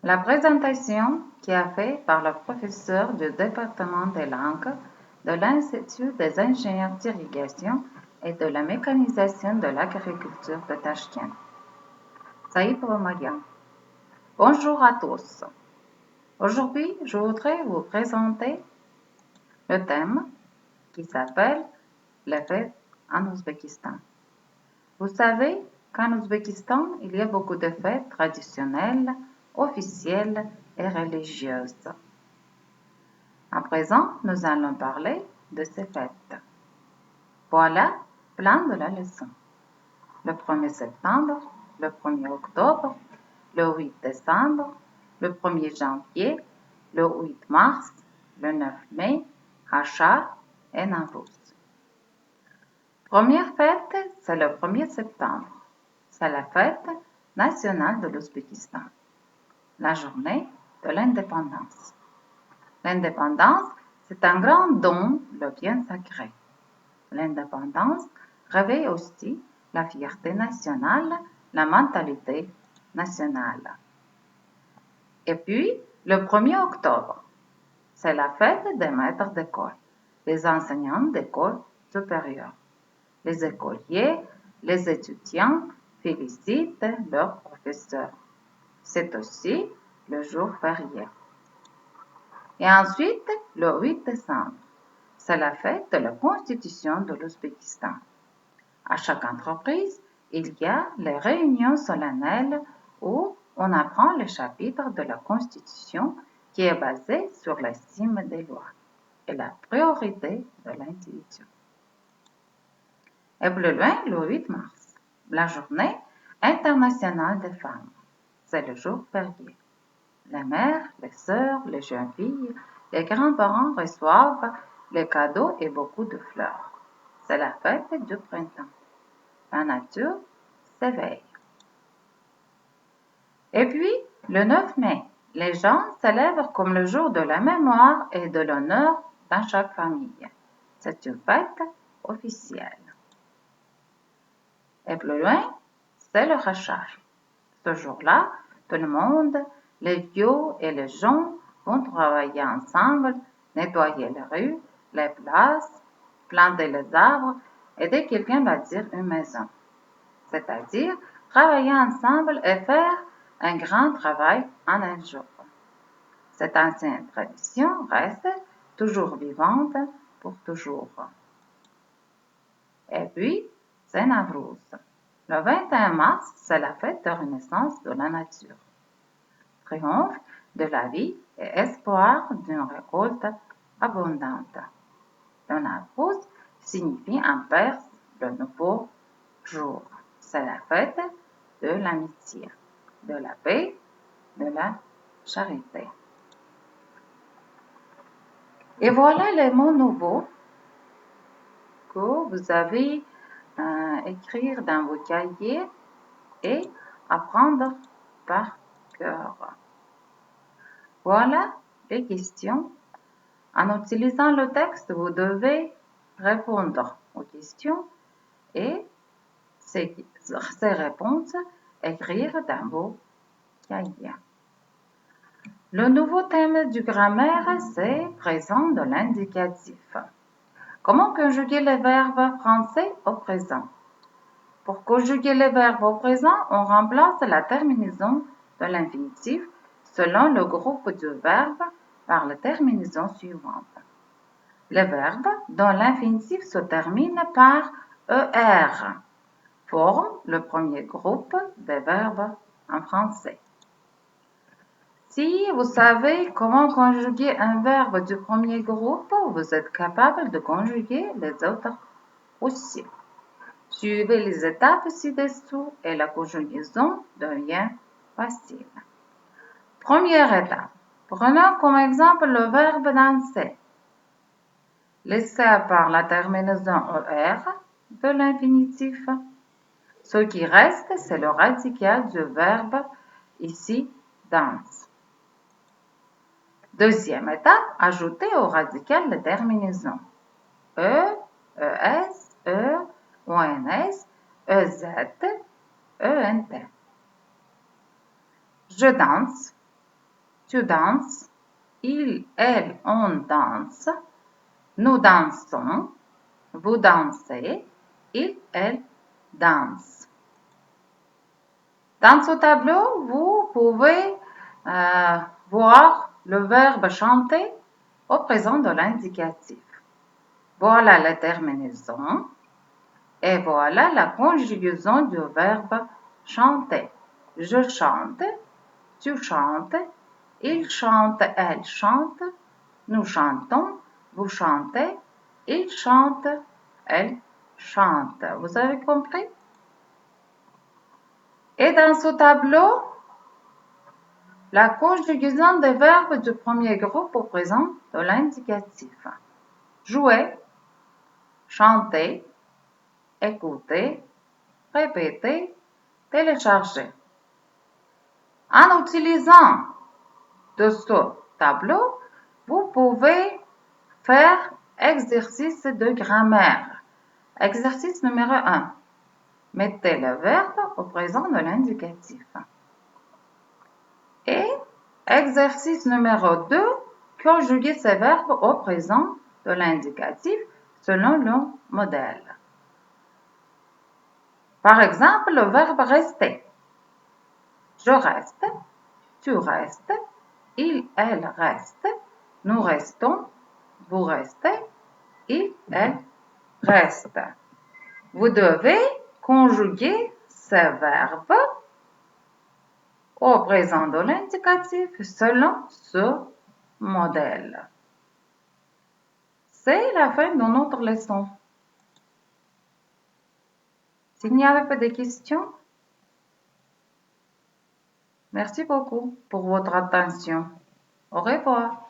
La présentation qui est faite par le professeur du département des langues de l'Institut des ingénieurs d'irrigation et de la mécanisation de l'agriculture de Tachkent. Saïd Mariam. Bonjour à tous. Aujourd'hui, je voudrais vous présenter le thème qui s'appelle les fêtes en Ouzbékistan. Vous savez qu'en Ouzbékistan, il y a beaucoup de fêtes traditionnelles, officielles et religieuses. À présent, nous allons parler de ces fêtes. Voilà plan de la leçon. Le 1er septembre, le 1er octobre, le 8 décembre, le 1er janvier, le 8 mars, le 9 mai, Hachar et Nowruz. Première fête, c'est le 1er septembre. C'est la fête nationale de l'Ouzbékistan, la journée de l'indépendance. L'indépendance, c'est un grand don, le bien sacré. L'indépendance réveille aussi la fierté nationale, la mentalité nationale. Et puis, le 1er octobre, c'est la fête des maîtres d'école, des enseignants d'école supérieure. Les écoliers, les étudiants félicitent leurs professeurs. C'est aussi le jour férié. Et ensuite, le 8 décembre, c'est la fête de la Constitution de l'Ouzbékistan. À chaque entreprise, il y a les réunions solennelles où on apprend le chapitre de la Constitution qui est basé sur l'estime des lois et la priorité de l'individu. Et plus loin, le 8 mars, la journée internationale des femmes. C'est le jour férié. Les mères, les sœurs, les jeunes filles, les grands-parents reçoivent les cadeaux et beaucoup de fleurs. C'est la fête du printemps. La nature s'éveille. Et puis, le 9 mai, les gens célèbrent comme le jour de la mémoire et de l'honneur dans chaque famille. C'est une fête officielle. Et plus loin, c'est le Hachar. Ce jour-là, tout le monde, les vieux et les jeunes, vont travailler ensemble, nettoyer les rues, les places, planter les arbres, aider quelqu'un à bâtir une maison. C'est-à-dire travailler ensemble et faire un grand travail en un jour. Cette ancienne tradition reste toujours vivante pour toujours. Et puis, c'est Nowruz. Le 21 mars, c'est la fête de renaissance de la nature. Triomphe de la vie et espoir d'une récolte abondante. Le Nowruz signifie en perse le nouveau jour. C'est la fête de l'amitié, de la paix, de la charité. Et voilà les mots nouveaux que vous avez écrire dans vos cahiers et apprendre par cœur. Voilà les questions. En utilisant le texte, vous devez répondre aux questions et ces réponses écrire dans vos cahiers. Le nouveau thème du grammaire, c'est présent de l'indicatif. Comment conjuguer les verbes français au présent? Pour conjuguer les verbes au présent, on remplace la terminaison de l'infinitif selon le groupe du verbe par la terminaison suivante. Les verbes dont l'infinitif se termine par ER forment le premier groupe des verbes en français. Si vous savez comment conjuguer un verbe du premier groupe, vous êtes capable de conjuguer les autres aussi. Suivez les étapes ci-dessous et la conjugaison devient facile. Première étape. Prenons comme exemple le verbe danser. Laissez par la terminaison ER de l'infinitif. Ce qui reste, c'est le radical du verbe, ici, danse. Deuxième étape, ajoutez au radical la terminaison E, ES, E, ONS, EZ, ENT. Je danse. Tu danses. Il, elle, on danse. Nous dansons. Vous dansez. Il, elle danse. Dans ce tableau, vous pouvez voir le verbe chanter au présent de l'indicatif. Voilà la terminaison et voilà la conjugaison du verbe chanter. Je chante, tu chantes, il chante, elle chante, nous chantons, vous chantez, il chante, elle chante. Vous avez compris? Et dans ce tableau, la conjugaison des verbes du premier groupe au présent de l'indicatif. Jouer, chanter, écouter, répéter, télécharger. En utilisant de ce tableau, vous pouvez faire exercice de grammaire. Exercice numéro 1. Mettez le verbe au présent de l'indicatif. Et exercice numéro 2. Conjuguer ces verbes au présent de l'indicatif selon le modèle. Par exemple, le verbe rester. Je reste, tu restes, il, elle reste, nous restons, vous restez, il, elle reste. Vous devez conjuguer ces verbes au présent de l'indicatif selon ce modèle. C'est la fin de notre leçon. S'il n'y avait pas de questions, merci beaucoup pour votre attention. Au revoir.